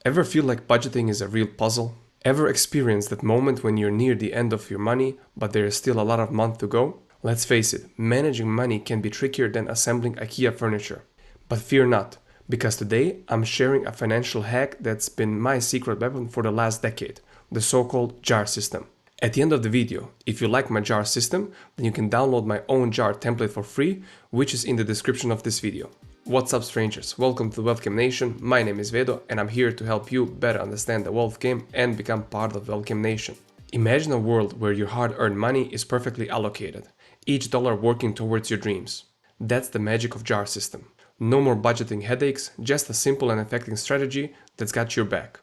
Ever feel like budgeting is a real puzzle? Ever experience that moment when you're near the end of your money, but there is still a lot of month to go? Let's face it, managing money can be trickier than assembling IKEA furniture. But fear not, because today I'm sharing a financial hack that's been my secret weapon for the last decade, the so-called jar system. At the end of the video, if you like my jar system, then you can download my own jar template for free, which is in the description of this video. What's up, strangers? Welcome to the Wealth Game Nation. My name is Vedo and I'm here to help you better understand the wealth game and become part of the Wealth Game Nation. Imagine a world where your hard-earned money is perfectly allocated, each dollar working towards your dreams. That's the magic of jar system. No more budgeting headaches, just a simple and effective strategy that's got your back.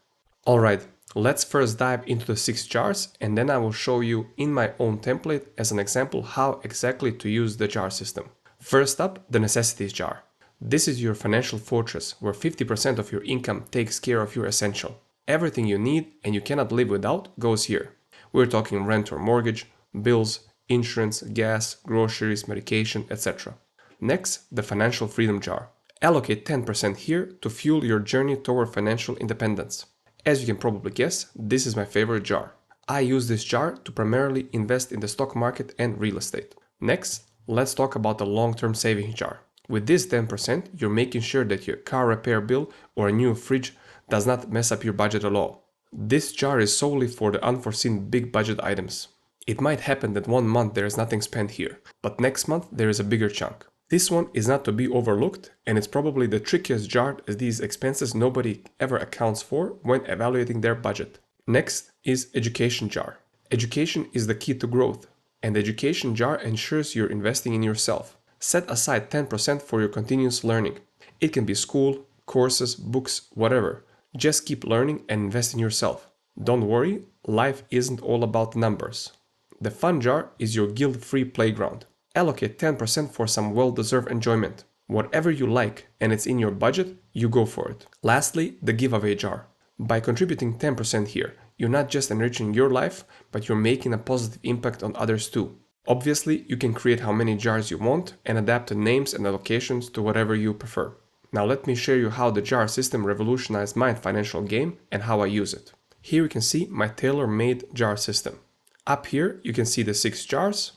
Alright, let's first dive into the 6 jars and then I will show you in my own template as an example how exactly to use the jar system. First up, the necessities jar. This is your financial fortress where 50% of your income takes care of your essential. Everything you need and you cannot live without goes here. We're talking rent or mortgage, bills, insurance, gas, groceries, medication, etc. Next, the financial freedom jar. Allocate 10% here to fuel your journey toward financial independence. As you can probably guess, this is my favorite jar. I use this jar to primarily invest in the stock market and real estate. Next, let's talk about the long-term savings jar. With this 10%, you're making sure that your car repair bill or a new fridge does not mess up your budget at all. This jar is solely for the unforeseen big budget items. It might happen that one month there is nothing spent here, but next month there is a bigger chunk. This one is not to be overlooked, and it's probably the trickiest jar as these expenses nobody ever accounts for when evaluating their budget. Next is education jar. Education is the key to growth, and the education jar ensures you're investing in yourself. Set aside 10% for your continuous learning. It can be school, courses, books, whatever. Just keep learning and invest in yourself. Don't worry, life isn't all about numbers. The fun jar is your guilt-free playground. Allocate 10% for some well-deserved enjoyment. Whatever you like and it's in your budget, you go for it. Lastly, the giveaway jar. By contributing 10% here, you're not just enriching your life, but you're making a positive impact on others too. Obviously, you can create how many jars you want and adapt the names and allocations to whatever you prefer. Now let me show you how the jar system revolutionized my financial game and how I use it. Here you can see my tailor-made jar system. Up here you can see the 6 jars.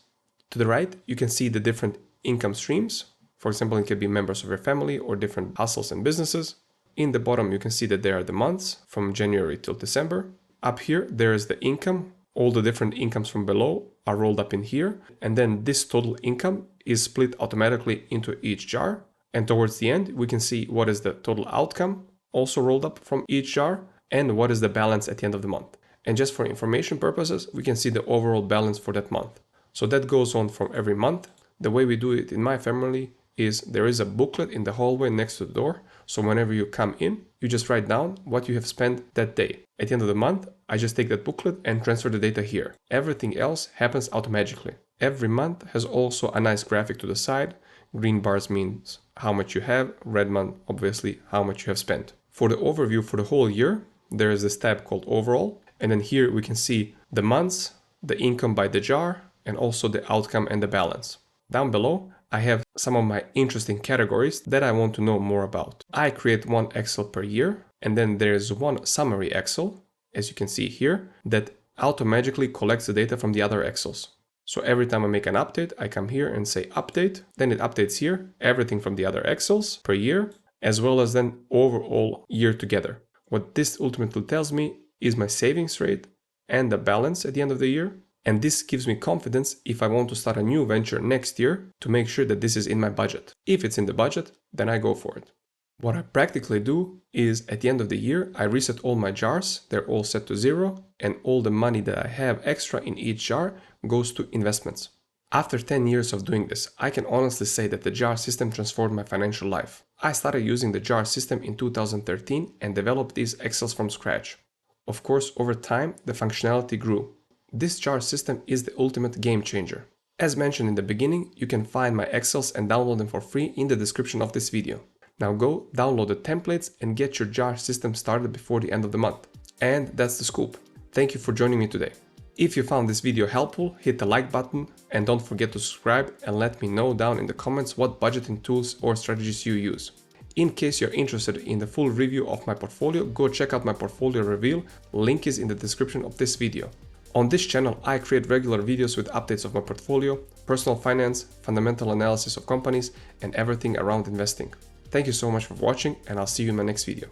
To the right you can see the different income streams. For example, it could be members of your family or different hustles and businesses. In the bottom you can see that there are the months from January till December. Up here there is the income. All the different incomes from below are rolled up in here, and then this total income is split automatically into each jar. And towards the end, we can see what is the total outcome, also rolled up from each jar, and what is the balance at the end of the month. And just for information purposes, we can see the overall balance for that month. So that goes on from every month. The way we do it in my family is there is a booklet in the hallway next to the door. So whenever you come in, you just write down what you have spent that day. At the end of the month, I just take that booklet and transfer the data here. Everything else happens automatically. Every month has also a nice graphic to the side. Green bars means how much you have, red one obviously how much you have spent. For the overview for the whole year, there is this tab called overall. And then here we can see the months, the income by the jar, and also the outcome and the balance. Down below, I have some of my interesting categories that I want to know more about. I create one Excel per year, and then there is one summary Excel, as you can see here, that automatically collects the data from the other Excels. So every time I make an update, I come here and say update, then it updates here, everything from the other Excels per year, as well as then overall year together. What this ultimately tells me is my savings rate and the balance at the end of the year. And this gives me confidence if I want to start a new venture next year to make sure that this is in my budget. If it's in the budget, then I go for it. What I practically do is at the end of the year, I reset all my jars. They're all set to 0 and all the money that I have extra in each jar goes to investments. After 10 years of doing this, I can honestly say that the jar system transformed my financial life. I started using the jar system in 2013 and developed these Excels from scratch. Of course, over time, the functionality grew. This jar system is the ultimate game changer. As mentioned in the beginning, you can find my Excels and download them for free in the description of this video. Now go download the templates and get your jar system started before the end of the month. And that's the scoop. Thank you for joining me today. If you found this video helpful, hit the like button and don't forget to subscribe and let me know down in the comments what budgeting tools or strategies you use. In case you're interested in the full review of my portfolio, go check out my portfolio reveal. Link is in the description of this video. On this channel, I create regular videos with updates of my portfolio, personal finance, fundamental analysis of companies, and everything around investing. Thank you so much for watching, and I'll see you in my next video.